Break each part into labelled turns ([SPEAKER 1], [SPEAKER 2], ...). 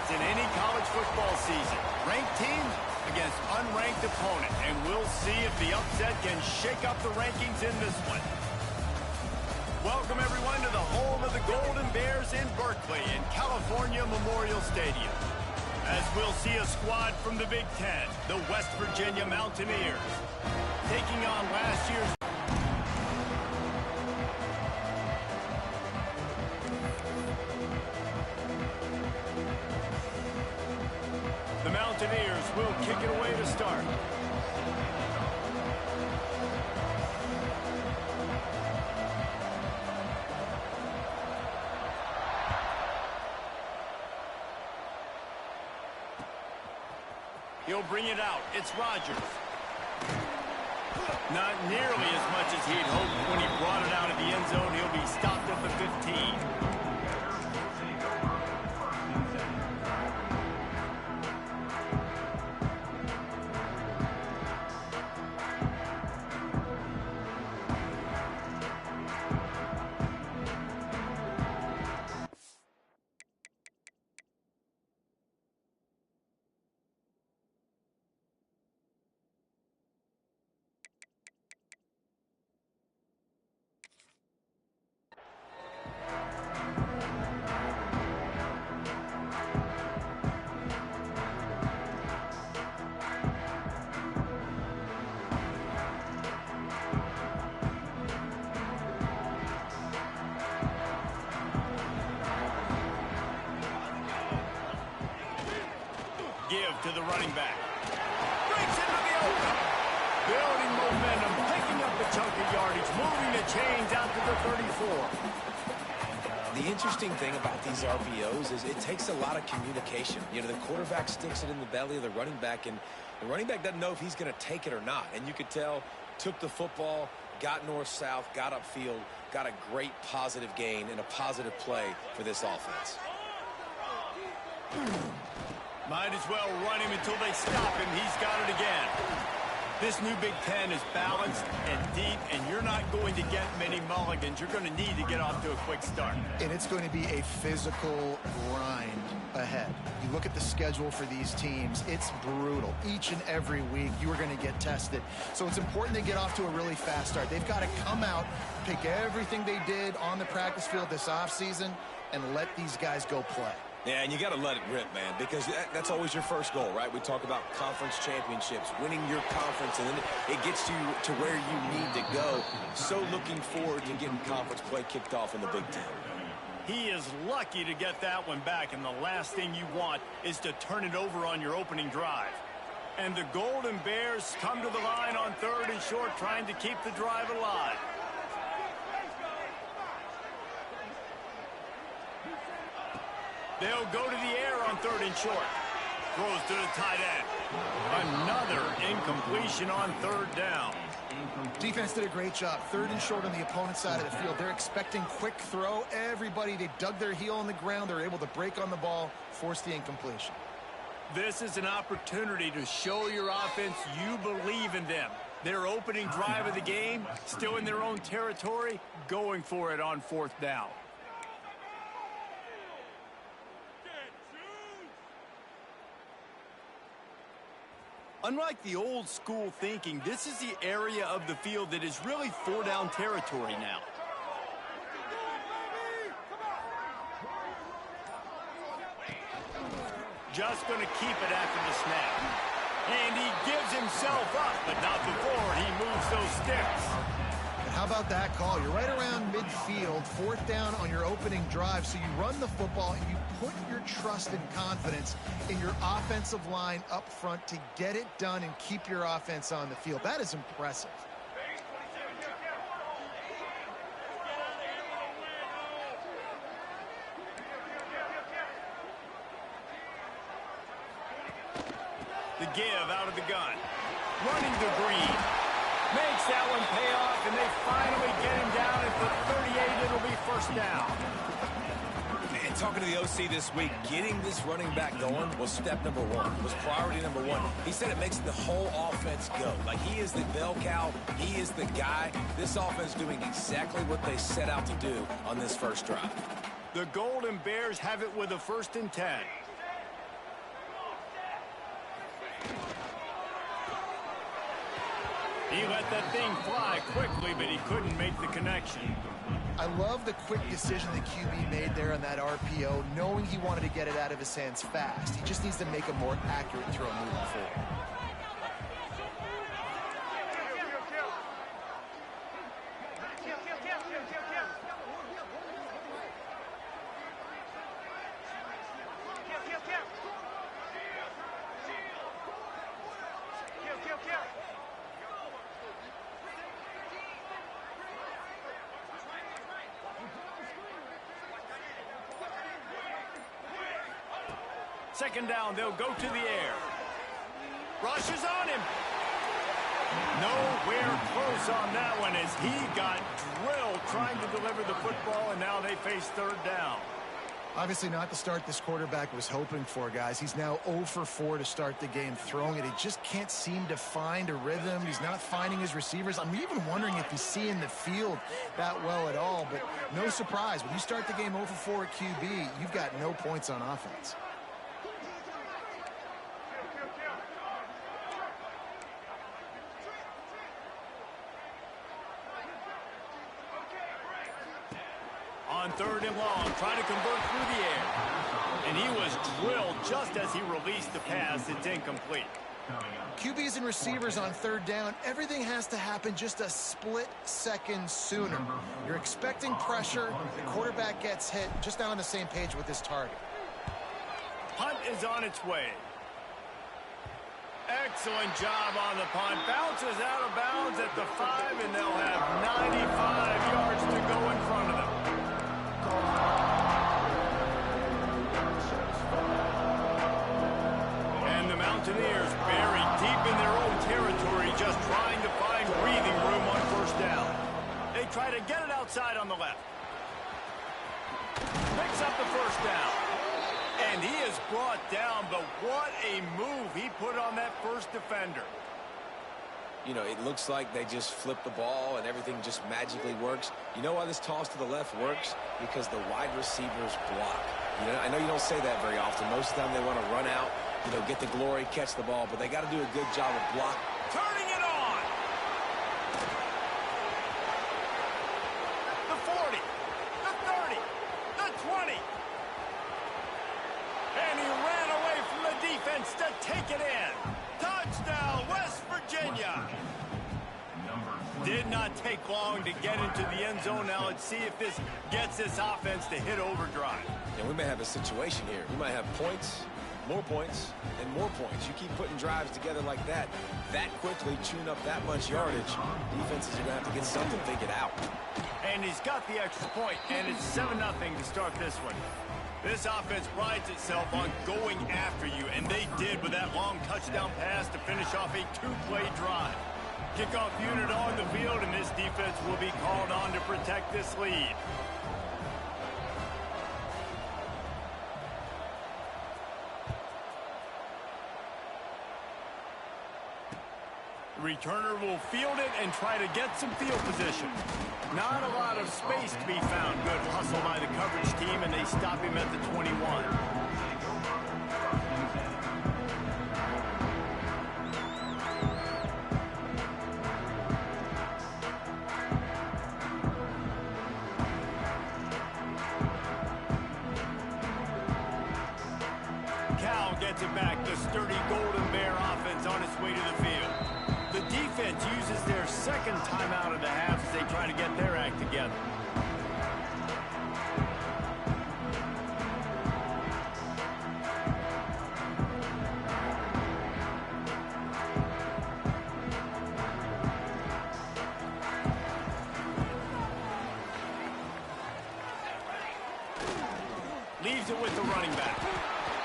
[SPEAKER 1] it's in any college football season. Ranked team against unranked opponent, and we'll see if the upset can shake up the rankings in this one. Welcome, everyone, to the home of the Golden Bears in Berkeley in California Memorial Stadium. As we'll see a squad from the Big Ten, the West Virginia Mountaineers, taking on last year's... The Mountaineers will kick it away to start. He'll bring it out. It's Rodgers. Not nearly as much as he'd hoped when he brought it out of the end zone. He'll be stopped at the 15. Give to the running back. Breaks into the open. Building momentum, picking up the chunk of yardage, moving the chains out to the 34.
[SPEAKER 2] The interesting thing about these RPOs is it takes a lot of communication. You know, the quarterback sticks it in the belly of the running back, and the running back doesn't know if he's going to take it or not. And you could tell, took the football, got north-south, got upfield, got a great positive gain and a positive play for this offense.
[SPEAKER 1] Might as well run him until they stop him. He's got it again. This new Big Ten is balanced and deep, and you're not going to get many mulligans. You're going to need to get off to a quick start.
[SPEAKER 3] And it's going to be a physical grind ahead. You look at the schedule for these teams, it's brutal. Each and every week, you are going to get tested. So it's important they get off to a really fast start. They've got to come out, pick everything they did on the practice field this offseason, and let these guys go play.
[SPEAKER 2] Yeah, and you got to let it rip, man, because that's always your first goal, right? We talk about conference championships, winning your conference, and then it gets you to where you need to go. So looking forward to getting conference play kicked off in the Big Ten.
[SPEAKER 1] He is lucky to get that one back, and the last thing you want is to turn it over on your opening drive. And the Golden Bears come to the line on 3rd and short, trying to keep the drive alive. They'll go to the air on 3rd and short. Throws to the tight end. Another incompletion on 3rd down.
[SPEAKER 3] Defense did a great job. 3rd and short on the opponent's side of the field. They're expecting quick throw. Everybody, they dug their heel on the ground. They're able to break on the ball, force the incompletion.
[SPEAKER 1] This is an opportunity to show your offense you believe in them. Their opening drive of the game, still in their own territory, going for it on 4th down. Unlike the old school thinking, this is the area of the field that is really 4-down territory now. Just going to keep it after the snap. And he gives himself up, but not before he moves those sticks.
[SPEAKER 3] And how about that call? You're right around midfield, 4th down on your opening drive, so you run the football and you put your trust and confidence in your offensive line up front to get it done and keep your offense on the field. That is impressive.
[SPEAKER 1] The give out of the gun. Running to Green. Makes that one pay off, and they finally get him down at the 38. It'll be 1st down.
[SPEAKER 2] And talking to the OC this week, getting this running back going was step number 1, was priority number 1. He said it makes the whole offense go. Like, he is the bell cow. He is the guy. This offense doing exactly what they set out to do on this first drive.
[SPEAKER 1] The Golden Bears have it with a 1st and 10. He let that thing fly quickly, but he couldn't make the connection.
[SPEAKER 3] I love the quick decision the QB made there on that RPO, knowing he wanted to get it out of his hands fast. He just needs to make a more accurate throw moving forward.
[SPEAKER 1] Second down, they'll go to the air. Rushes on him. Nowhere close on that one as he got drilled trying to deliver the football, and now they face third down.
[SPEAKER 3] Obviously not the start this quarterback was hoping for, guys. He's now 0 for 4 to start the game throwing it. He just can't seem to find a rhythm. He's not finding his receivers. I'm even wondering if he's seeing the field that well at all, but no surprise. When you start the game 0 for 4 at QB, you've got no points on offense.
[SPEAKER 1] On third and long, trying to convert through the air. And he was drilled just as he released the pass. It's incomplete.
[SPEAKER 3] QBs and receivers on third down, everything has to happen just a split second sooner. You're expecting pressure, the quarterback gets hit, just not on the same page with his target.
[SPEAKER 1] Punt is on its way. Excellent job on the punt. Bounces out of bounds at the 5, and they'll have 95 yards to go in front of them. And the Mountaineers buried deep in their own territory, just trying to find breathing room on first down. They try to get it outside on the left. Picks up the first down. And he is brought down, but what a move he put on that first defender.
[SPEAKER 2] You know, it looks like they just flip the ball and everything just magically works. You know why this toss to the left works? Because the wide receivers block. You know, I know you don't say that very often. Most of the time they want to run out, you know, get the glory, catch the ball, but they got to do a good job of block.
[SPEAKER 1] Turning it on. The 40, the 30, the 20. And he ran away from the defense to take it in. Touchdown, West Virginia. Did not take long to get into the end zone. Now let's see if this gets this offense to hit overdrive.
[SPEAKER 2] And we may have a situation here. You might have points, and more points. You keep putting drives together like that quickly, chewing up that much yardage, defenses are going to have to get something figured out.
[SPEAKER 1] And he's got the extra point, and it's 7-0 to start this one. This offense prides itself on going after you, and they did with that long touchdown pass to finish off a 2-play drive. Kickoff unit on the field, and this defense will be called on to protect this lead. Returner will field it and try to get some field position. Not a lot of space to be found. Good hustle by the coverage team, and they stop him at the 21. Cal gets it back. The sturdy Golden Bear offense on its way to the field. The defense uses their second timeout of the half as they try to get their act together. Leaves it with the running back.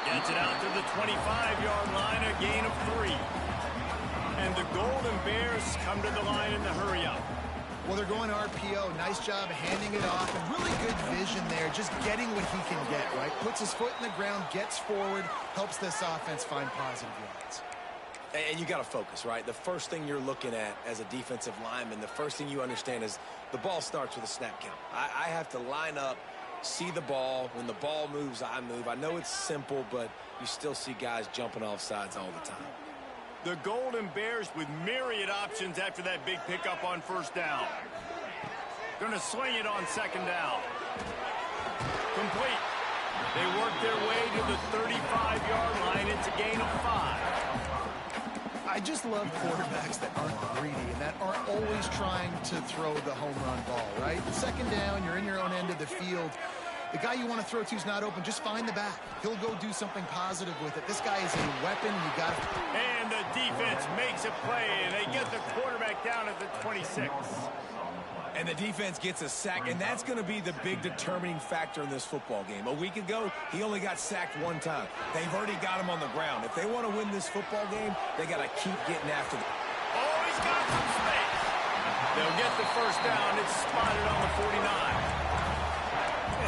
[SPEAKER 1] Gets it out to the 25-yard line, a gain of 3. And the Golden Bears come to the line in the hurry-up.
[SPEAKER 3] Well, they're going RPO. Nice job handing it off. And really good vision there, just getting what he can get, right? Puts his foot in the ground, gets forward, helps this offense find positive yards.
[SPEAKER 2] And you got to focus, right? The first thing you're looking at as a defensive lineman, the first thing you understand is the ball starts with a snap count. I have to line up, see the ball. When the ball moves, I move. I know it's simple, but you still see guys jumping off sides all the time.
[SPEAKER 1] The Golden Bears with myriad options after that big pickup on first down. Going to swing it on second down. Complete. They work their way to the 35-yard line. It's a gain of 5.
[SPEAKER 3] I just love quarterbacks that aren't greedy and that aren't always trying to throw the home run ball, right? Second down, you're in your own end of the field. The guy you want to throw to is not open. Just find the back. He'll go do something positive with it. This guy is a weapon. You got to...
[SPEAKER 1] And the defense makes a play, and they get the quarterback down at the 26.
[SPEAKER 2] And the defense gets a sack, and that's going to be the big determining factor in this football game. A week ago, he only got sacked one time. They've already got him on the ground. If they want to win this football game, they got to keep getting after them.
[SPEAKER 1] Oh, he's got some space. They'll get the first down. It's spotted on the 49.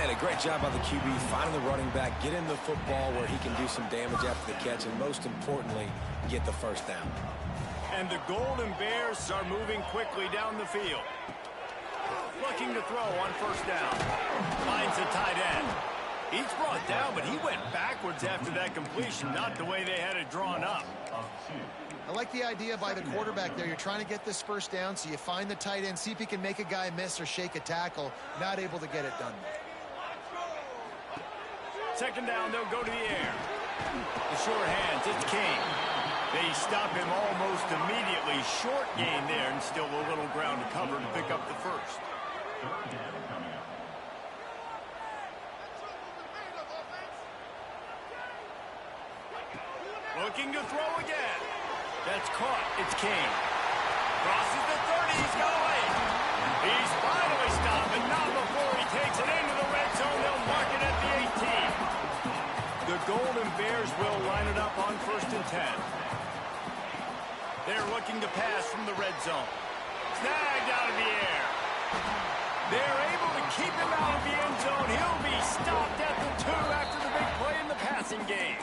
[SPEAKER 2] And a great job by the QB finding the running back, get him the football where he can do some damage after the catch, and most importantly, get the first down.
[SPEAKER 1] And the Golden Bears are moving quickly down the field. Looking to throw on first down. Finds a tight end. He's brought down, but he went backwards after that completion, not the way they had it drawn up.
[SPEAKER 3] I like the idea by the quarterback there. You're trying to get this first down, so you find the tight end, see if he can make a guy miss or shake a tackle. Not able to get it done.
[SPEAKER 1] Second down, they'll go to the air. The short hands, it's King. They stop him almost immediately. Short gain there, and still a little ground to cover to pick up the first. Looking to throw again. That's caught. It's King. Crosses the 30. He's got away. He's finally stopped, but not before he takes it into the red zone. They'll mark it at the 18. The Golden Bears will line it up on 1st and 10. They're looking to pass from the red zone. Snagged out of the air. They're able to keep him out of the end zone. He'll be stopped at the 2 after the big play in the passing game.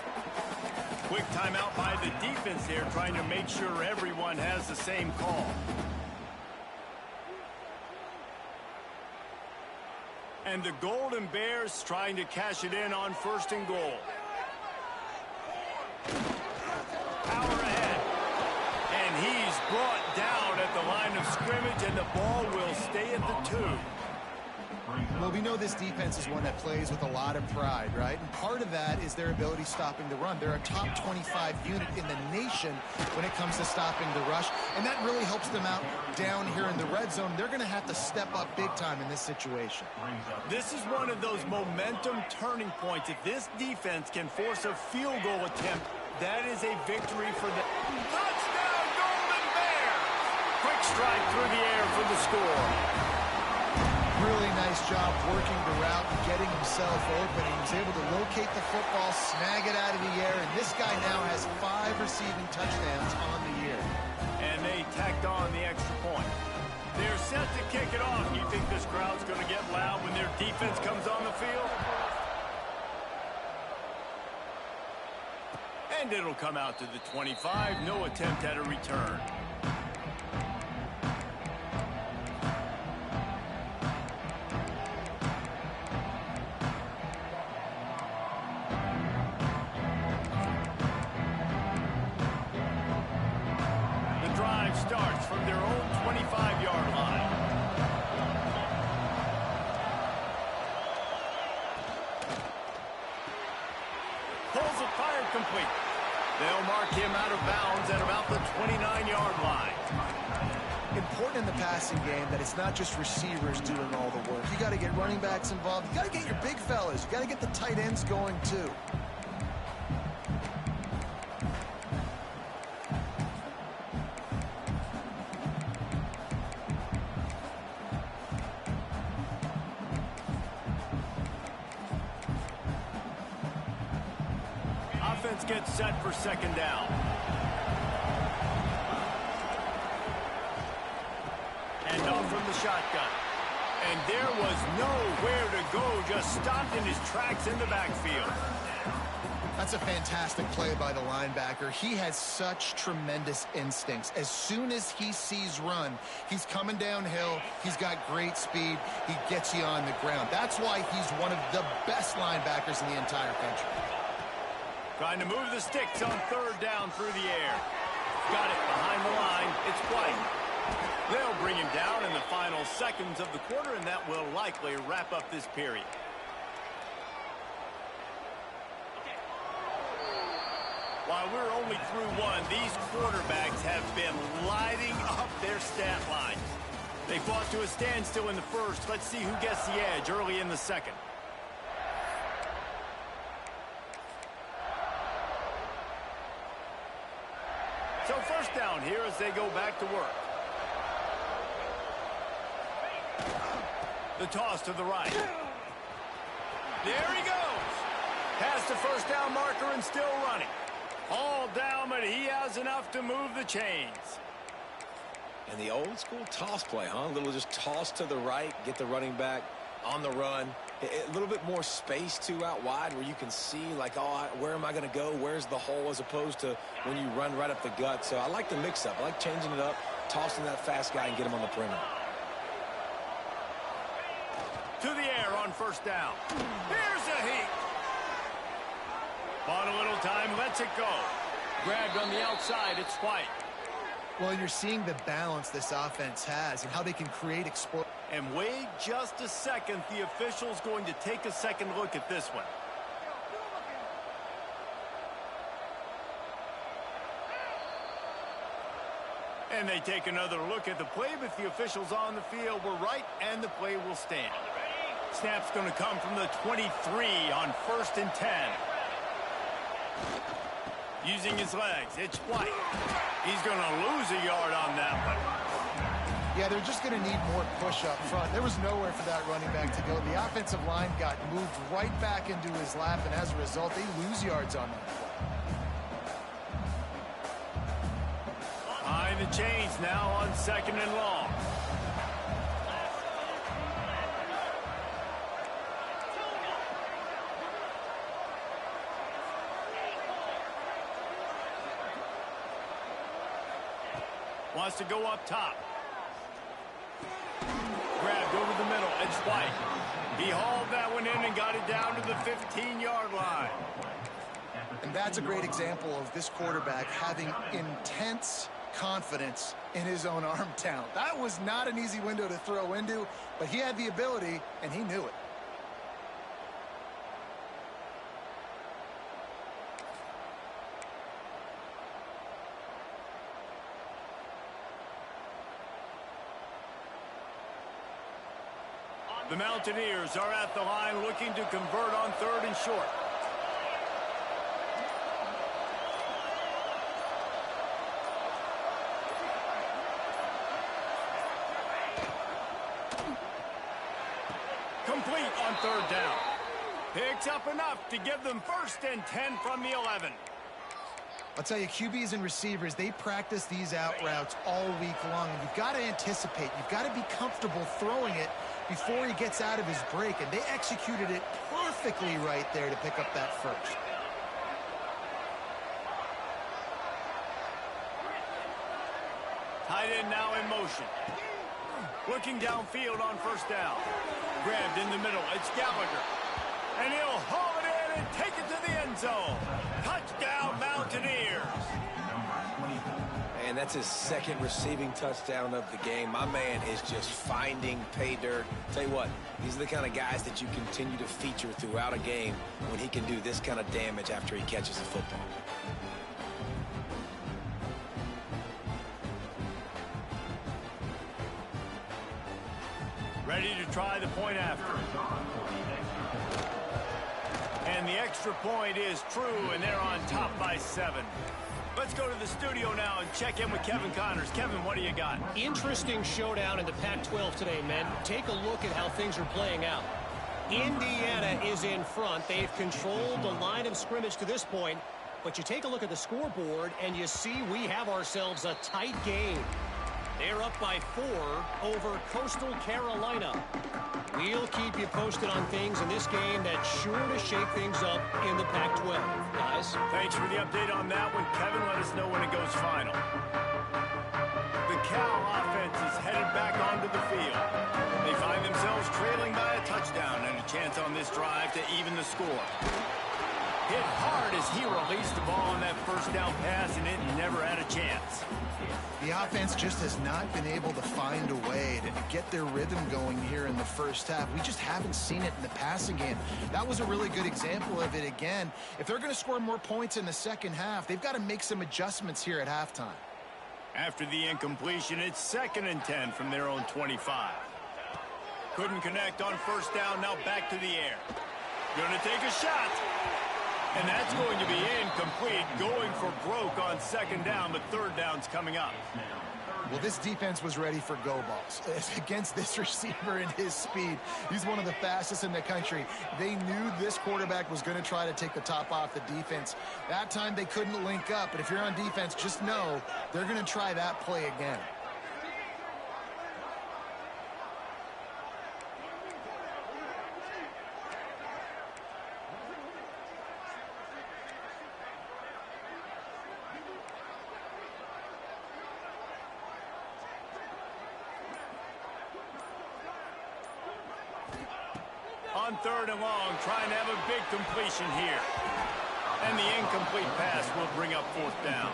[SPEAKER 1] Quick timeout by the defense here, trying to make sure everyone has the same call. And the Golden Bears trying to cash it in on 1st and goal. Power ahead. And he's brought down at the line of scrimmage, and the ball will stay at the 2.
[SPEAKER 3] Well, we know this defense is one that plays with a lot of pride, right? And part of that is their ability stopping the run. They're a top 25 unit in the nation when it comes to stopping the rush, and that really helps them out down here in the red zone. They're going to have to step up big time in this situation.
[SPEAKER 1] This is one of those momentum turning points. If this defense can force a field goal attempt, that is a victory for them. Touchdown, Golden Bears! Quick strike through the air for the score.
[SPEAKER 3] Really nice job working the route and getting himself open. He was able to locate the football, snag it out of the air, and this guy now has 5 receiving touchdowns on the year.
[SPEAKER 1] And they tacked on the extra point. They're set to kick it off. You think this crowd's going to get loud when their defense comes on the field? And it'll come out to the 25. No attempt at a return. Starts from their own 25-yard line. Pulls it, fired, complete. They'll mark him out of bounds at about the 29-yard line.
[SPEAKER 3] Important in the passing game that it's not just receivers doing all the work. You got to get running backs involved. You got to get your big fellas. You got to get the tight ends going too.
[SPEAKER 1] Offense gets set for second down. And off from the shotgun. And there was nowhere to go, just stopped in his tracks in the backfield.
[SPEAKER 3] That's a fantastic play by the linebacker. He has such tremendous instincts. As soon as he sees run, he's coming downhill. He's got great speed. He gets you on the ground. That's why he's one of the best linebackers in the entire country.
[SPEAKER 1] Trying to move the sticks on third down through the air. got it behind the line. It's White. They'll bring him down in the final seconds of the quarter, and that will likely wrap up this period. While we're only through one, these quarterbacks have been lighting up their stat lines. They fought to a standstill in the first. Let's see who gets the edge early in the second. So first down here as they go back to work. The toss to the right. There he goes. Past the first down marker and still running. All down, but he has enough to move the chains.
[SPEAKER 2] And the old school toss play, huh? A little just toss to the right, get the running back on the run. A little bit more space, too, out wide where you can see, like, oh, where am I going to go? Where's the hole? As opposed to when you run right up the gut. So I like the mix-up. I like changing it up, tossing that fast guy and get him on the perimeter.
[SPEAKER 1] To the air on first down. Here's a heat. Bought a little time, lets it go. Grabbed on the outside, it's White.
[SPEAKER 3] Well, you're seeing the balance this offense has and how they can create explosion.
[SPEAKER 1] And wait just a second. The official's going to take a second look at this one. And they take another look at the play, but the officials on the field were right, and the play will stand. Snap's going to come from the 23 on 1st and 10. Using his legs, it's White. He's going to lose a yard on that one.
[SPEAKER 3] Yeah, they're just going to need more push up front. There was nowhere for that running back to go. The offensive line got moved right back into his lap, and as a result, they lose yards on that play.
[SPEAKER 1] Behind the chains now on 2nd and long. Wants to go up top. Grabbed over the middle. It's White. He hauled that one in and got it down to the 15-yard line.
[SPEAKER 3] And that's a great example of this quarterback having intense confidence in his own arm talent. That was not an easy window to throw into, but he had the ability, and he knew it.
[SPEAKER 1] The Mountaineers are at the line looking to convert on 3rd and short. Complete on 3rd down. Picks up enough to give them 1st and 10 from the 11.
[SPEAKER 3] I'll tell you, QBs and receivers, they practice these out routes all week long. And you've got to anticipate. You've got to be comfortable throwing it before he gets out of his break. And they executed it perfectly right there to pick up that first.
[SPEAKER 1] Tight end now in motion. Looking downfield on 1st down. Grabbed in the middle. It's Gallagher. And he'll haul it in and take it to the end zone. Touchdown, Mountaineers.
[SPEAKER 2] And that's his 2nd receiving touchdown of the game. My man is just finding pay dirt. Tell you what, these are the kind of guys that you continue to feature throughout a game when he can do this kind of damage after he catches the football.
[SPEAKER 1] Ready to try the point after. And the extra point is true, and they're on top by 7. Let's go to the studio now and check in with Kevin Connors. Kevin, what do you got?
[SPEAKER 4] Interesting showdown in the Pac-12 today, men. Take a look at how things are playing out. Indiana is in front. They've controlled the line of scrimmage to this point. But you take a look at the scoreboard, and you see we have ourselves a tight game. They're up by 4 over Coastal Carolina. We'll keep you posted on things in this game that's sure to shake things up in the Pac-12. Guys?
[SPEAKER 1] Thanks for the update on that one, Kevin. Let us know when it goes final. The Cal offense is headed back onto the field. They find themselves trailing by a touchdown and a chance on this drive to even the score. Hit hard as he released the ball on that first down pass, and it never had a chance.
[SPEAKER 3] The offense just has not been able to find a way to get their rhythm going here in the first half. We just haven't seen it in the passing game. That was a really good example of it again. If they're going to score more points in the second half, they've got to make some adjustments here at halftime.
[SPEAKER 1] After the incompletion, it's 2nd and 10 from their own 25. Couldn't connect on first down, now back to the air. Gonna take a shot. And that's going to be incomplete, going for broke on 2nd down, but 3rd down's coming up.
[SPEAKER 3] Well, this defense was ready for go balls. Against this receiver and his speed, he's one of the fastest in the country. They knew this quarterback was going to try to take the top off the defense. That time they couldn't link up, but if you're on defense, just know they're going to try that play again.
[SPEAKER 1] On 3rd and long, trying to have a big completion here. And the incomplete pass will bring up 4th down.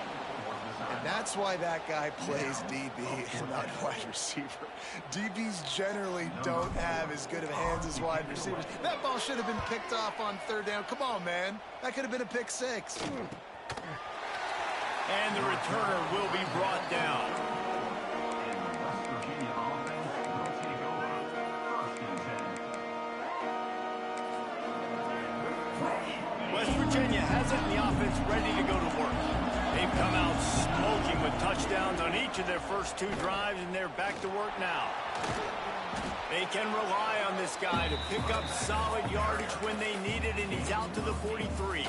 [SPEAKER 3] And that's why that guy plays DB and not wide receiver. DBs generally don't have as good of hands as wide receivers. That ball should have been picked off on 3rd down. Come on, man. That could have been a pick 6.
[SPEAKER 1] And the returner will be brought down. West Virginia has it, and the offense ready to go to work. They've come out smoking with touchdowns on each of their first 2 drives, and they're back to work now. They can rely on this guy to pick up solid yardage when they need it, and he's out to the 43.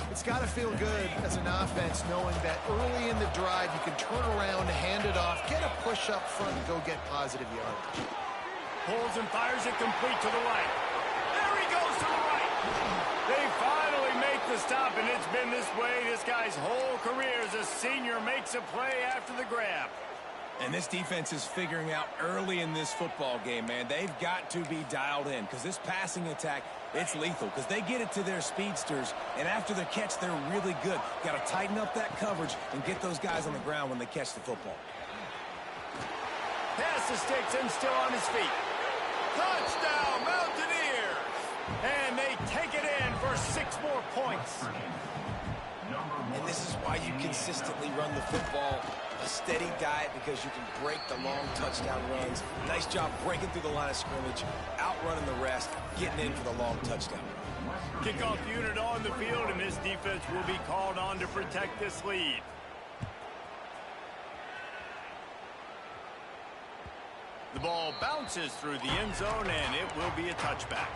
[SPEAKER 3] It's got to feel good as an offense knowing that early in the drive you can turn around, hand it off, get a push up front, and go get positive yardage.
[SPEAKER 1] Pulls and fires it complete to the right. There he goes to the right. They finally make the stop, and it's been this way this guy's whole career as a senior makes a play after the grab.
[SPEAKER 2] And this defense is figuring out early in this football game, man. They've got to be dialed in because this passing attack, it's lethal because they get it to their speedsters, and after the catch, they're really good. Got to tighten up that coverage and get those guys on the ground when they catch the football.
[SPEAKER 1] Pass the sticks and still on his feet. Touchdown, Mountaineers! And they take it in for 6 more points.
[SPEAKER 2] And this is why you consistently run the football, a steady diet, because you can break the long touchdown runs. Nice job breaking through the line of scrimmage, outrunning the rest, getting in for the long touchdown.
[SPEAKER 1] Kickoff unit on the field, and this defense will be called on to protect this lead. The ball bounces through the end zone, and it will be a touchback.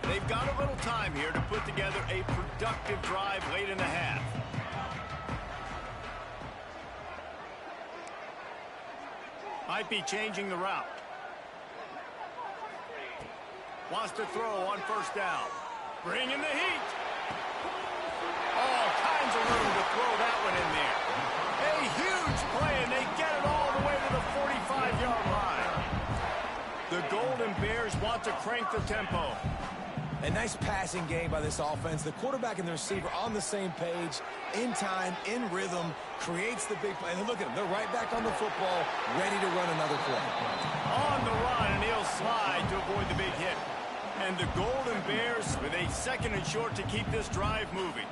[SPEAKER 1] They've got a little time here to put together a productive drive late in the half. Might be changing the route. Wants to throw on first down. Bring in the heat. All kinds of room to throw that one in there. A huge play, and they get it all the way to the 45-yard line. The Golden Bears want to crank the tempo.
[SPEAKER 2] A nice passing game by this offense. The quarterback and the receiver on the same page, in time, in rhythm, creates the big play. And look at them. They're right back on the football, ready to run another play.
[SPEAKER 1] On the run, and he'll slide to avoid the big hit. And the Golden Bears with a 2nd and short to keep this drive moving.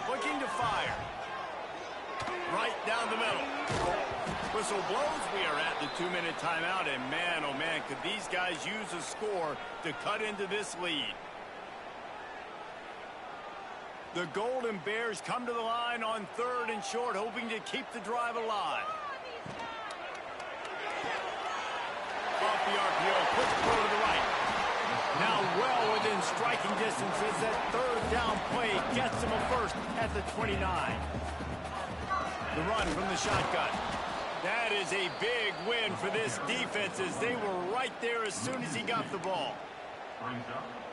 [SPEAKER 1] Looking to fire. Right down the middle. Whistle blows. We are at the 2-minute timeout, and man, oh man, could these guys use a score to cut into this lead. The Golden Bears come to the line on 3rd and short, hoping to keep the drive alive. Off the RPO, quick throw to the right. Now well within striking distance as that 3rd down play gets him a first at the 29. The run from the shotgun. That is a big win for this defense as they were right there as soon as he got the ball.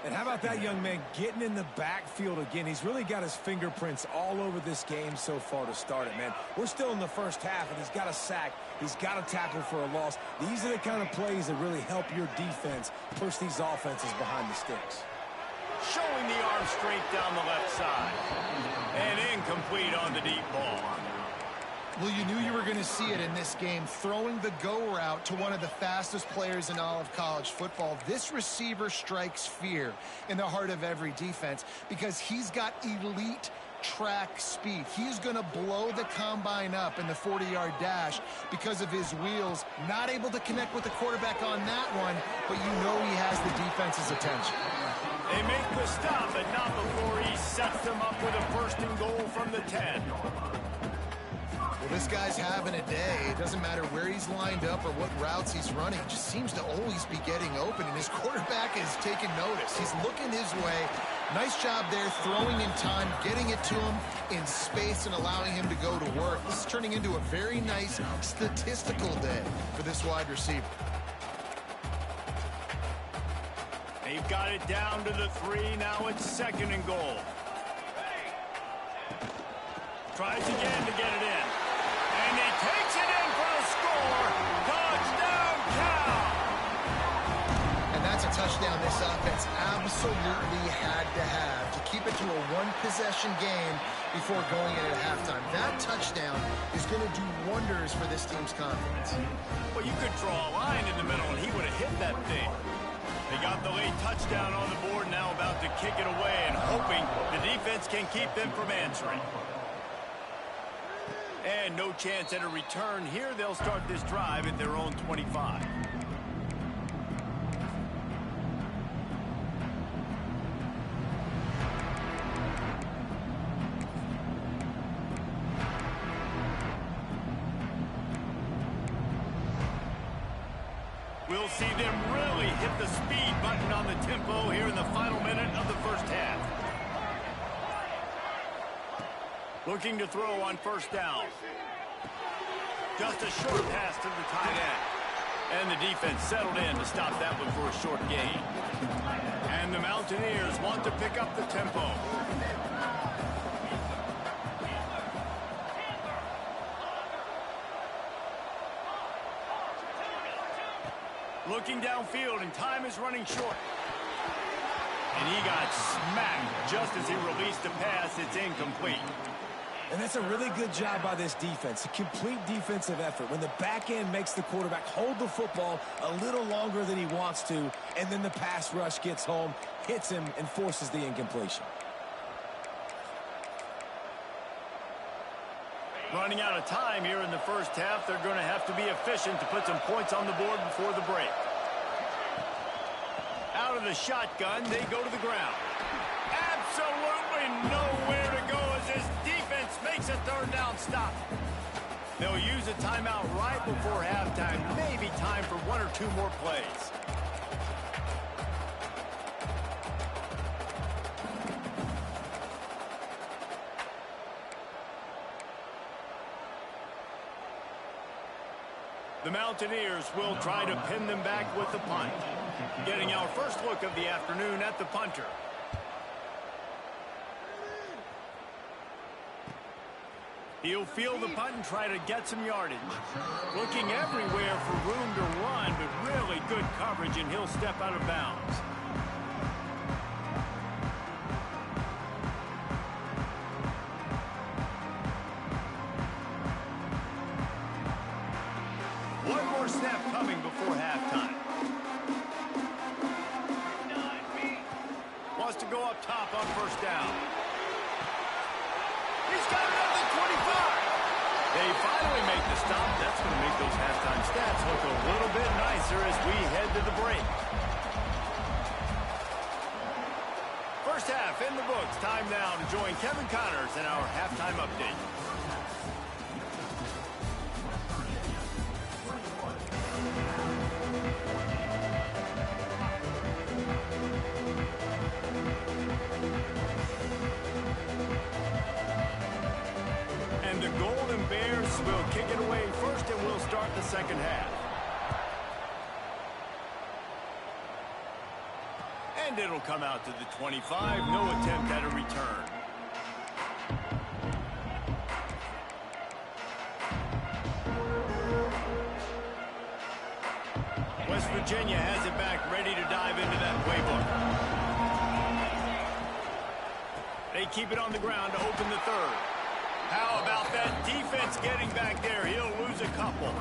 [SPEAKER 2] And how about that young man getting in the backfield again? He's really got his fingerprints all over this game so far to start it, man. We're still in the first half, and he's got a sack. He's got a tackle for a loss. These are the kind of plays that really help your defense push these offenses behind the sticks.
[SPEAKER 1] Showing the arm strength down the left side. And incomplete on the deep ball.
[SPEAKER 3] Well, you knew you were going to see it in this game, throwing the go route to one of the fastest players in all of college football. This receiver strikes fear in the heart of every defense because he's got elite track speed. He's going to blow the combine up in the 40-yard dash because of his wheels. Not able to connect with the quarterback on that one, but you know he has the defense's attention.
[SPEAKER 1] They make the stop, but not before he sets them up with a first and goal from the 10.
[SPEAKER 3] Well, this guy's having a day. It doesn't matter where he's lined up or what routes he's running. He just seems to always be getting open, and his quarterback is taking notice. He's looking his way. Nice job there, throwing in time, getting it to him in space, and allowing him to go to work. This is turning into a very nice statistical day for this wide receiver.
[SPEAKER 1] They've got it down to the 3. Now it's second and goal. Tries again to get it in. And he takes it in for a score. Touchdown, Cal!
[SPEAKER 3] And that's a touchdown this offense absolutely had to have to keep it to a one-possession game before going in at halftime. That touchdown is going to do wonders for this team's confidence.
[SPEAKER 1] Well, you could draw a line in the middle, and he would have hit that thing. They got the late touchdown on the board, now about to kick it away and hoping the defense can keep them from answering. And no chance at a return here. They'll start this drive at their own 25. We'll see them really hit the speed button on the tempo here in the final minute of the first half. Looking to throw on first down. Just a short pass to the tight end. And the defense settled in to stop that one for a short gain. And the Mountaineers want to pick up the tempo. Looking downfield, and time is running short. And he got smacked just as he released the pass. It's incomplete.
[SPEAKER 2] And that's a really good job by this defense, a complete defensive effort. When the back end makes the quarterback hold the football a little longer than he wants to, and then the pass rush gets home, hits him, and forces the incompletion.
[SPEAKER 1] Running out of time here in the first half. They're going to have to be efficient to put some points on the board before the break. Out of the shotgun, they go to the ground. Absolutely nowhere to go as this defense makes a third down stop. They'll use a timeout right before halftime. Maybe time for one or two more plays. The Mountaineers will try to pin them back with the punt. Getting our first look of the afternoon at the punter. He'll field the punt and try to get some yardage. Looking everywhere for room to run, but really good coverage, and he'll step out of bounds. One more snap coming before halftime. Wants to go up top on first down. He's got it at the 25. They finally make the stop. That's going to make those halftime stats look a little bit nicer as we head to the break. First half in the books. Time now to join Kevin Connors in our halftime update. And the Golden Bears will kick it away first, and we'll start the second half. And And it'll come out to the 25. No attempt at a return. West Virginia has it back, ready to dive into that playbook. They keep it on the ground to open the third. How about that defense getting back there? He'll lose a couple.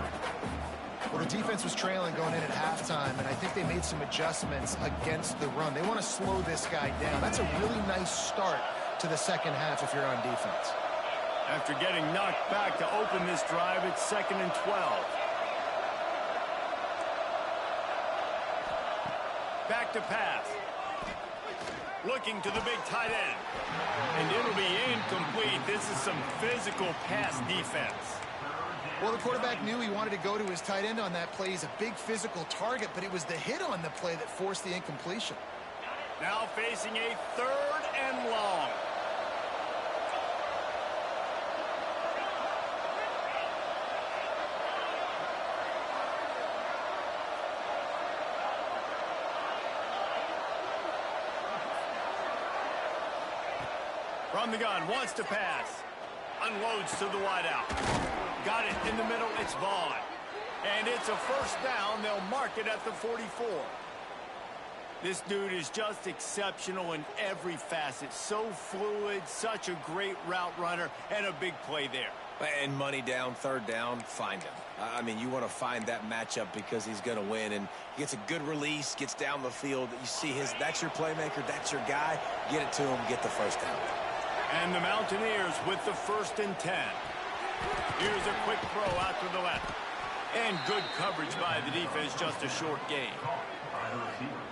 [SPEAKER 3] Well, the defense was trailing going in at halftime, and I think they made some adjustments against the run. They want to slow this guy down. That's a really nice start to the second half if you're on defense.
[SPEAKER 1] After getting knocked back to open this drive, it's 2nd and 12. Back to pass. Looking to the big tight end. And it'll be incomplete. This is some physical pass defense.
[SPEAKER 3] Well, the quarterback knew he wanted to go to his tight end on that play. He's a big physical target, but it was the hit on the play that forced the incompletion.
[SPEAKER 1] Now facing a 3rd and long. From the gun, wants to pass. Unloads to the wideout. Got it in the middle, it's Vaughn. And it's a first down, they'll mark it at the 44. This dude is just exceptional in every facet. So fluid, such a great route runner, and a big play there.
[SPEAKER 2] And money down, 3rd down, find him. I mean, you want to find that matchup because he's going to win. And he gets a good release, gets down the field. You see that's your playmaker, that's your guy. Get it to him, get the first down.
[SPEAKER 1] And the Mountaineers with the 1st and 10. Here's a quick throw out to the left. And good coverage by the defense, just a short gain.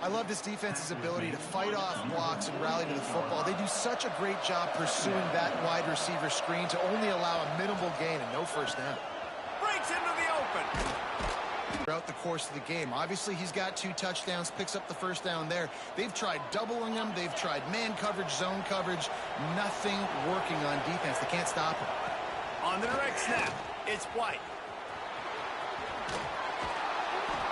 [SPEAKER 3] I love this defense's ability to fight off blocks and rally to the football. They do such a great job pursuing that wide receiver screen to only allow a minimal gain and no first down.
[SPEAKER 1] Breaks into the open.
[SPEAKER 3] Throughout the course of the game. Obviously, he's got 2 touchdowns, picks up the first down there. They've tried doubling him. They've tried man coverage, zone coverage. Nothing working on defense. They can't stop him.
[SPEAKER 1] On the direct snap, it's White.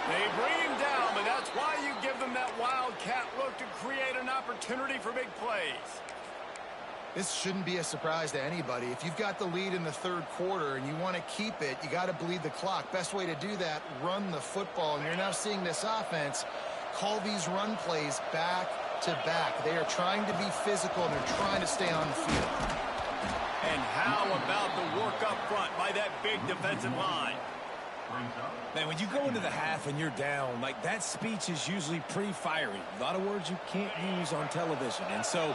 [SPEAKER 1] They bring him down, but that's why you give them that wildcat look to create an opportunity for big plays.
[SPEAKER 3] This shouldn't be a surprise to anybody. If you've got the lead in the 3rd quarter and you want to keep it, you got to bleed the clock. Best way to do that, run the football. And you're now seeing this offense call these run plays back to back. They are trying to be physical, and they're trying to stay on the field.
[SPEAKER 1] And how about the work up front by that big defensive line?
[SPEAKER 2] Man, when you go into the half and you're down, like, that speech is usually pretty fiery. A lot of words you can't use on television. And so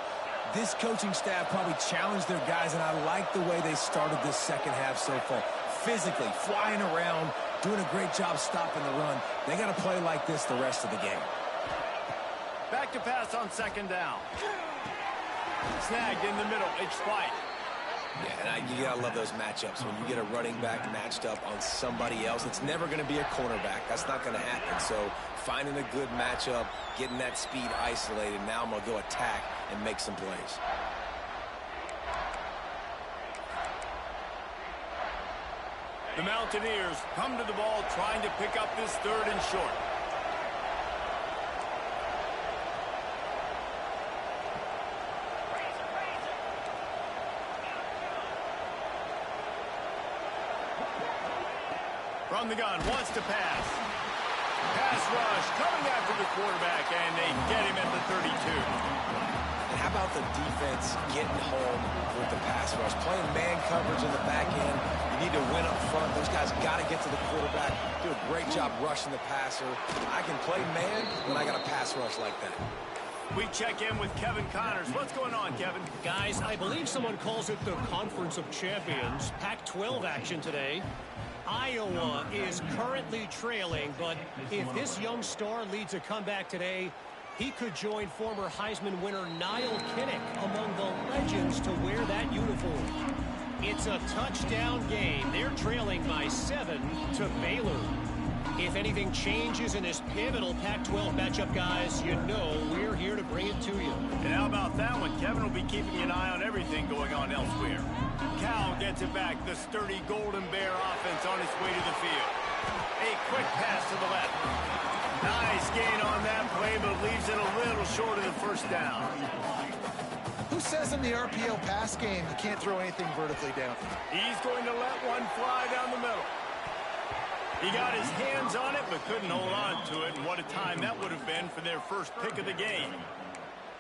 [SPEAKER 2] this coaching staff probably challenged their guys, and I like the way they started this second half so far. Physically, flying around, doing a great job stopping the run. They got to play like this the rest of the game.
[SPEAKER 1] Back to pass on 2nd down. Snagged in the middle, it's White.
[SPEAKER 2] Yeah, and you gotta love those matchups when you get a running back matched up on somebody else. It's never going to be a cornerback. That's not going to happen. So finding a good matchup, getting that speed isolated. Now I'm going to go attack and make some plays.
[SPEAKER 1] The Mountaineers come to the ball trying to pick up this 3rd and short. From the gun, wants to pass. Pass rush, coming after the quarterback, and they get him at the 32.
[SPEAKER 2] And how about the defense getting home with the pass rush? Playing man coverage in the back end. You need to win up front. Those guys got to get to the quarterback. Do a great job rushing the passer. I can play man when I got a pass rush like that.
[SPEAKER 1] We check in with Kevin Connors. What's going on, Kevin?
[SPEAKER 4] Guys, I believe someone calls it the Conference of Champions. Pac-12 action today. Iowa is currently trailing, but if this young star leads a comeback today, he could join former Heisman winner Niall Kinnick among the legends to wear that uniform. It's a touchdown game. They're trailing by 7 to Baylor. If anything changes in this pivotal Pac-12 matchup, guys, you know we're here to bring it to you.
[SPEAKER 1] And how about that one? Kevin will be keeping an eye on everything going on elsewhere. Cal gets it back. The sturdy Golden Bear offense on its way to the field. A quick pass to the left. Nice gain on that play, but leaves it a little short of the first down.
[SPEAKER 3] Who says in the RPO pass game you can't throw anything vertically down?
[SPEAKER 1] He's going to let one fly down the middle. He got his hands on it, but couldn't hold on to it. And what a time that would have been for their first pick of the game.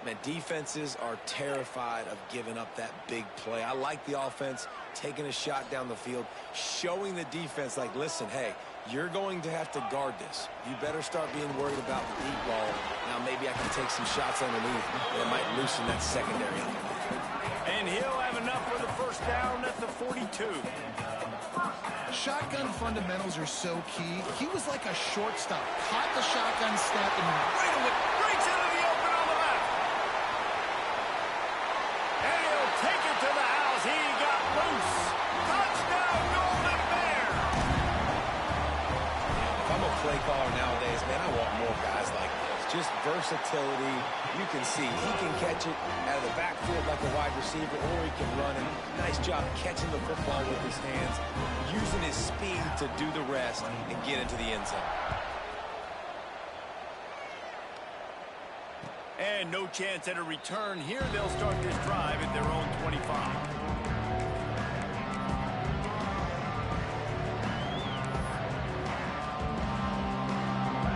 [SPEAKER 2] Man, defenses are terrified of giving up that big play. I like the offense taking a shot down the field, showing the defense, like, listen, hey, you're going to have to guard this. You better start being worried about the deep ball. Now maybe I can take some shots underneath, and it might loosen that secondary.
[SPEAKER 1] And he'll have enough for the first down at the 42.
[SPEAKER 3] Shotgun fundamentals are so key. He was like a shortstop. Caught the shotgun snap and right away
[SPEAKER 1] Breaks into the open on the left. And he'll take it to the house. He got loose. Touchdown, Golden Bear.
[SPEAKER 2] If I'm a play caller nowadays, man, I want more guys like this. Just versatility. You can see he can catch it out of the backfield like a wide receiver, or he can run it. Nice job catching the football with his hands, using his speed to do the rest and get into the end zone.
[SPEAKER 1] And no chance at a return here. They'll start this drive at their own 25.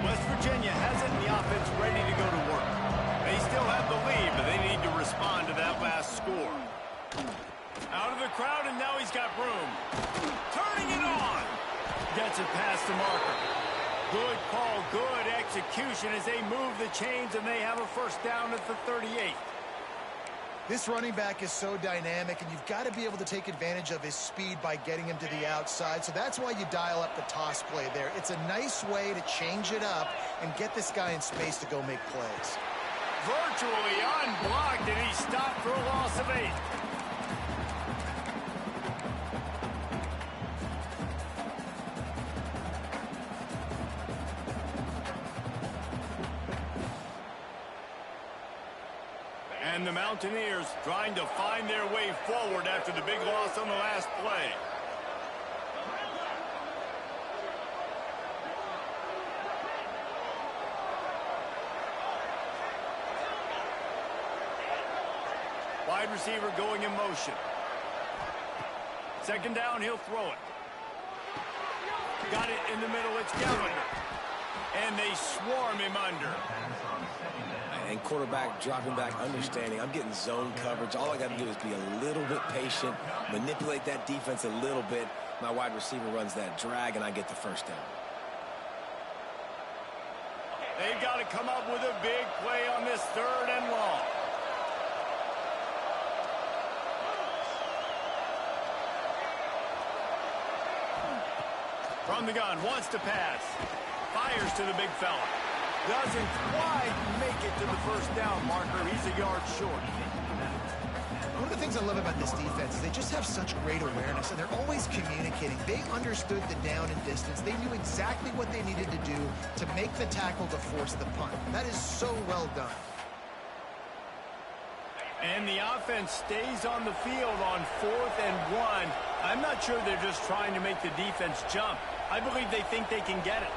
[SPEAKER 1] West Virginia has it, and the offense ready to go to work. They still have the lead, but they need to respond to that last score. Out of the crowd, and now he's got room. Turning it on. Gets it past the marker. Good call, good execution as they move the chains, and they have a first down at the 38.
[SPEAKER 3] This running back is so dynamic, and you've got to be able to take advantage of his speed by getting him to the outside. So that's why you dial up the toss play there. It's a nice way to change it up and get this guy in space to go make plays.
[SPEAKER 1] Virtually unblocked, and he stopped for a loss of 8. And the Mountaineers trying to find their way forward after the big loss on the last play. Wide receiver going in motion. Second down, he'll throw it. Got it in the middle, it's Gallagher. And they swarm him under.
[SPEAKER 2] And quarterback dropping back, understanding I'm getting zone coverage. All I got to do is be a little bit patient, manipulate that defense a little bit. My wide receiver runs that drag, and I get the first down.
[SPEAKER 1] They've got to come up with a big play on this third and long. From the gun, wants to pass. Fires to the big fella. Doesn't quite make it to the first down marker. He's a yard short.
[SPEAKER 3] One of the things I love about this defense is they just have such great awareness, and they're always communicating. They understood the down and distance. They knew exactly what they needed to do to make the tackle to force the punt. That is so well done.
[SPEAKER 1] And the offense stays on the field on 4th and 1. I'm not sure they're just trying to make the defense jump. I believe they think they can get it.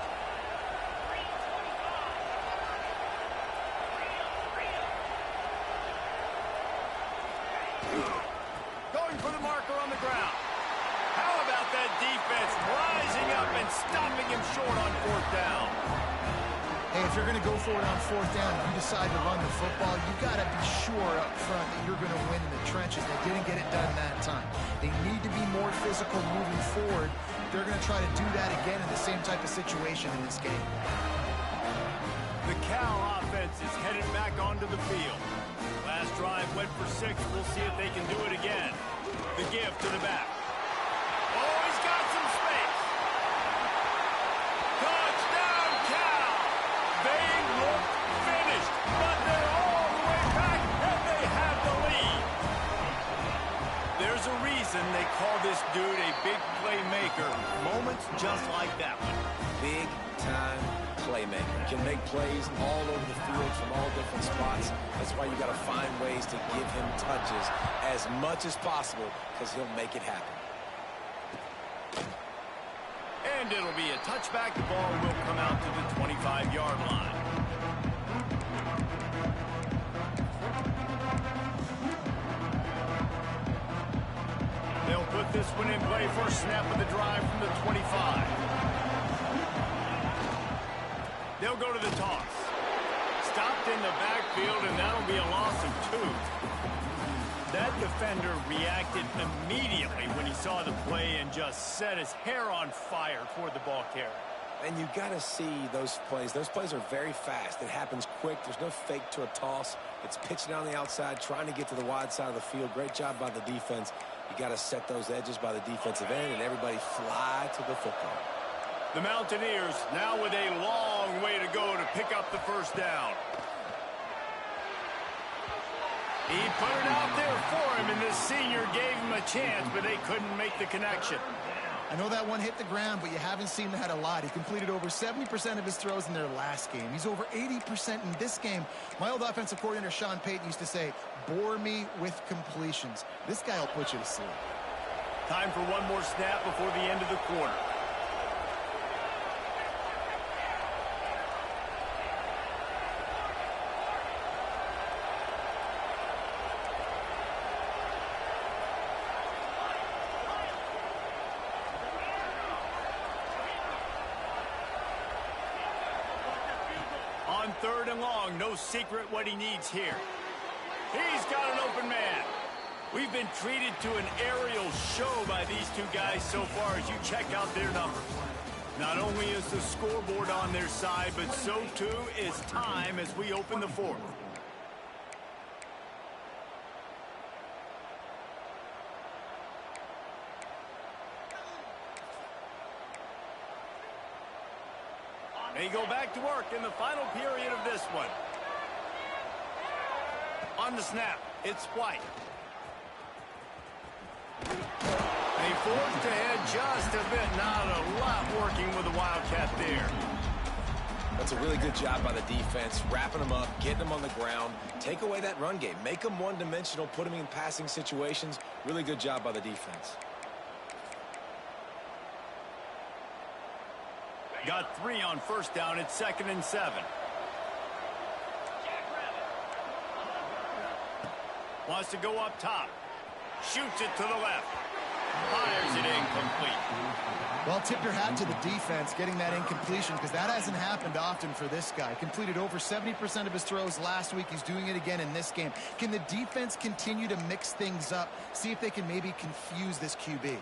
[SPEAKER 1] Going for the marker on the ground. How about that defense rising up and stopping him short on 4th down?
[SPEAKER 3] Hey, if you're going to go for it on 4th down and you decide to run the football, you got to be sure up front that you're going to win in the trenches. They didn't get it done that time. They need to be more physical moving forward. They're going to try to do that again in the same type of situation in this game.
[SPEAKER 1] The Cal offense is headed back onto the field. Last drive went for 6. We'll see if they can do it again. The give to the back. Oh, he's got some space. Touchdown, Cal. They look finished, but they're all the way back, and they have the lead. There's a reason they call this dude a big playmaker. Moments just like that one.
[SPEAKER 2] Big time playmaker. Can make plays all over the field from all different spots. That's why you got to find ways to give him touches as much as possible, because he'll make it happen.
[SPEAKER 1] And it'll be a touchback. The ball will come out to the 25-yard line. They'll put this one in play. First snap of the drive from the 25. They'll go to the toss. Stopped in the backfield, and that'll be a loss of 2. That defender reacted immediately when he saw the play and just set his hair on fire toward the ball carrier.
[SPEAKER 2] And you got to see those plays. Those plays are very fast. It happens quick. There's no fake to a toss. It's pitching on the outside, trying to get to the wide side of the field. Great job by the defense. You got to set those edges by the defensive end, and everybody fly to the football.
[SPEAKER 1] The Mountaineers now with a long way to go to pick up the first down. He put it out there for him, and this senior gave him a chance, but they couldn't make the connection.
[SPEAKER 3] I know that one hit the ground, but you haven't seen that a lot. He completed over 70% of his throws in their last game. He's over 80% in this game. My old offensive coordinator, Sean Payton, used to say, bore me with completions. This guy will put you to sleep.
[SPEAKER 1] Time for one more snap before the end of the quarter. On 3rd and long, no secret what he needs here. He's got an open man. We've been treated to an aerial show by these two guys so far as you check out their numbers. Not only is the scoreboard on their side, but so too is time as we open the 4th. They go back to work in the final period of this one. On the snap, it's White. They forced ahead just a bit. Not a lot working with the Wildcat there.
[SPEAKER 2] That's a really good job by the defense, wrapping them up, getting them on the ground. Take away that run game. Make them one-dimensional, put them in passing situations. Really good job by the defense.
[SPEAKER 1] Got 3 on first down. It's 2nd and 7. Wants to go up top. Shoots it to the left. Fires it incomplete.
[SPEAKER 3] Well, tip your hat to the defense getting that incompletion, because that hasn't happened often for this guy. Completed over 70% of his throws last week. He's doing it again in this game. Can the defense continue to mix things up? See if they can maybe confuse this QB.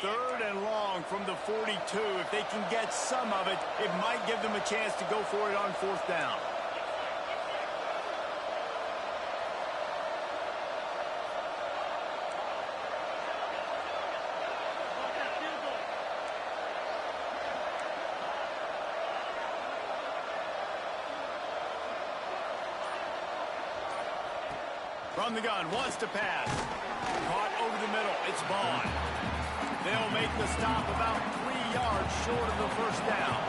[SPEAKER 1] 3rd and long from the 42. If they can get some of it, it might give them a chance to go for it on 4th down. From the gun, wants to pass. Caught over the middle. It's Vaughn. They'll make the stop about 3 yards short of the first down.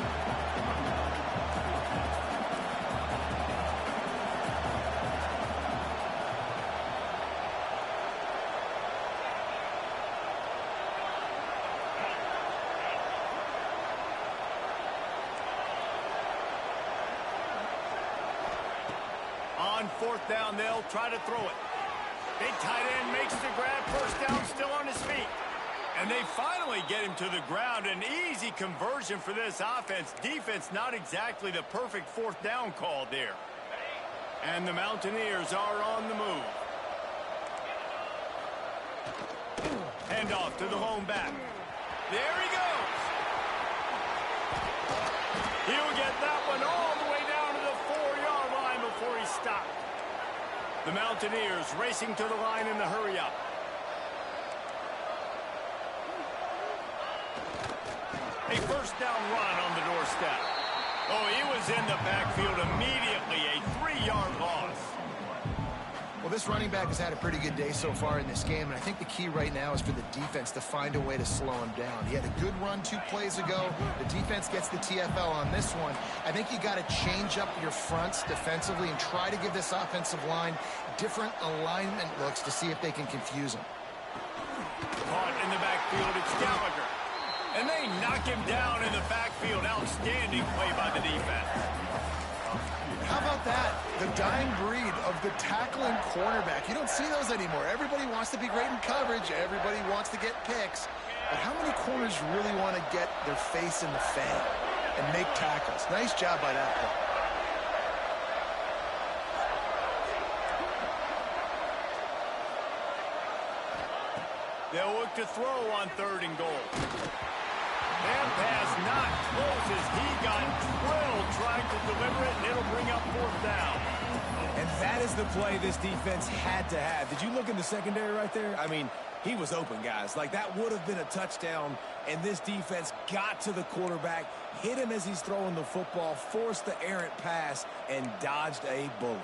[SPEAKER 1] On 4th down, they'll try to throw it. Big tight end makes the grab. First down, still on his feet. And they finally get him to the ground. An easy conversion for this offense. Defense, not exactly the perfect 4th down call there. And the Mountaineers are on the move. Hand off to the home back. There he goes. He'll get that one all the way down to the 4-yard line before he stopped. The Mountaineers racing to the line in the hurry-up. A first down run on the doorstep. Oh, he was in the backfield immediately. A 3-yard loss.
[SPEAKER 3] Well, Well, this running back has had a pretty good day so far in this game, and I think the key right now is for the defense to find a way to slow him down. He had a good run 2 plays ago. The defense gets the TFL on this one. I think you got to change up your fronts defensively and try to give this offensive line different alignment looks to see if they can confuse him.
[SPEAKER 1] Caught in the backfield, it's Gallagher. And they knock him down in the backfield. Outstanding play by the defense.
[SPEAKER 3] How about that? The dying breed of the tackling cornerback. You don't see those anymore. Everybody wants to be great in coverage. Everybody wants to get picks. But how many corners really want to get their face in the fan and make tackles? Nice job by that play.
[SPEAKER 1] They'll look to throw on 3rd and goal. That pass not close as he got drilled trying to deliver it, and it'll bring up 4th down.
[SPEAKER 2] And that is the play this defense had to have. Did you look in the secondary right there? I mean, he was open, guys. Like, that would have been a touchdown, and this defense got to the quarterback, hit him as he's throwing the football, forced the errant pass, and dodged a bullet.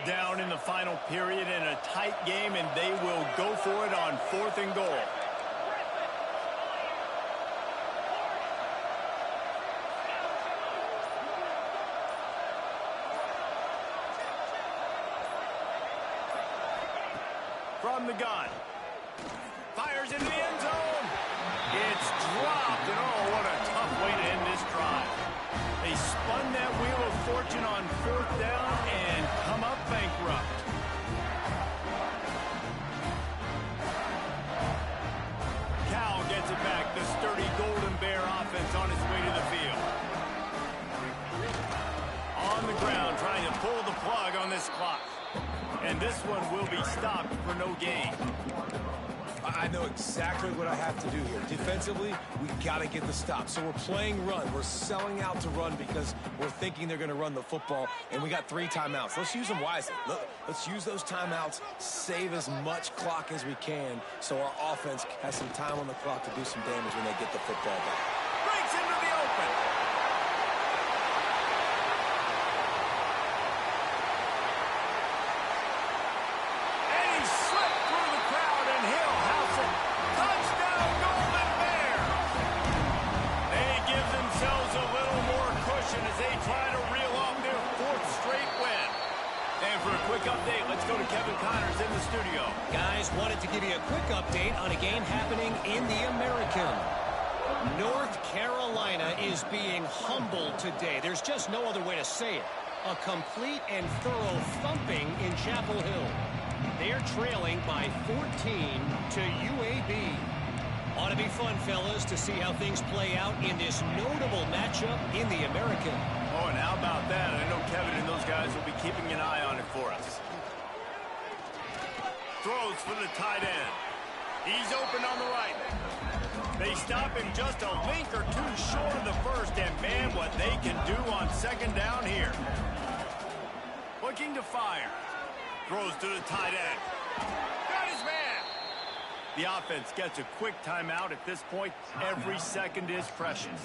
[SPEAKER 1] Down in the final period in a tight game, and they will go for it on 4th and goal. From the gun. Fires into the end zone. It's dropped, and oh, what a tough way to end this drive. They spun that wheel of fortune on 4th down and come up bankrupt. Cal gets it back. The sturdy Golden Bear offense on its way to the field. On the ground, trying to pull the plug on this clock. And this one will be stopped for no gain.
[SPEAKER 2] I know exactly what I have to do here. Defensively, we got to get the stop. So we're playing run. We're selling out to run because we're thinking they're going to run the football, and we got 3 timeouts. Let's use them wisely. Let's use those timeouts, save as much clock as we can so our offense has some time on the clock to do some damage when they get the football back.
[SPEAKER 1] Breaks into the open. As they try to reel off their 4th straight win. And for a quick update, let's go to Kevin Connors in the studio.
[SPEAKER 4] Guys, wanted to give you a quick update on a game happening in the American. North Carolina is being humbled today. There's just no other way to say it. A complete and thorough thumping in Chapel Hill. They're trailing by 14 to UAB. Ought to be fun, fellas, to see how things play out in this notable matchup in the American.
[SPEAKER 1] Oh, and how about that? I know Kevin and those guys will be keeping an eye on it for us. Throws for the tight end. He's open on the right. They stop him just a link or 2 short of the first, and man, what they can do on 2nd down here. Looking to fire. Throws to the tight end. Got his man. The offense gets a quick timeout. At this point, every second is precious.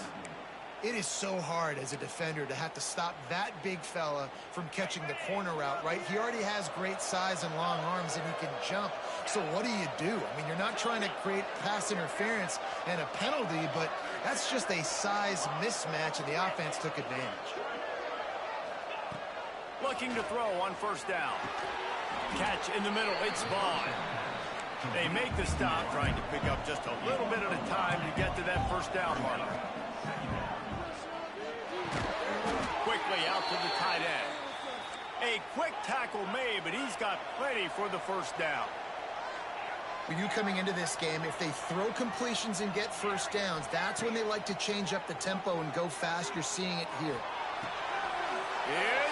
[SPEAKER 3] It is so hard as a defender to have to stop that big fella from catching the corner route, right? He already has great size and long arms, and he can jump. So what do? I mean, you're not trying to create pass interference and a penalty, but that's just a size mismatch, and the offense took advantage.
[SPEAKER 1] Looking to throw on 1st down. Catch in the middle. It's Vaughn. They make the stop, trying to pick up just a little bit at a time to get to that 1st down marker. Quickly out to the tight end. A quick tackle made, but he's got plenty for the 1st down.
[SPEAKER 3] For you coming into this game, if they throw completions and get 1st downs, that's when they like to change up the tempo and go fast. You're seeing it here.
[SPEAKER 1] Yeah.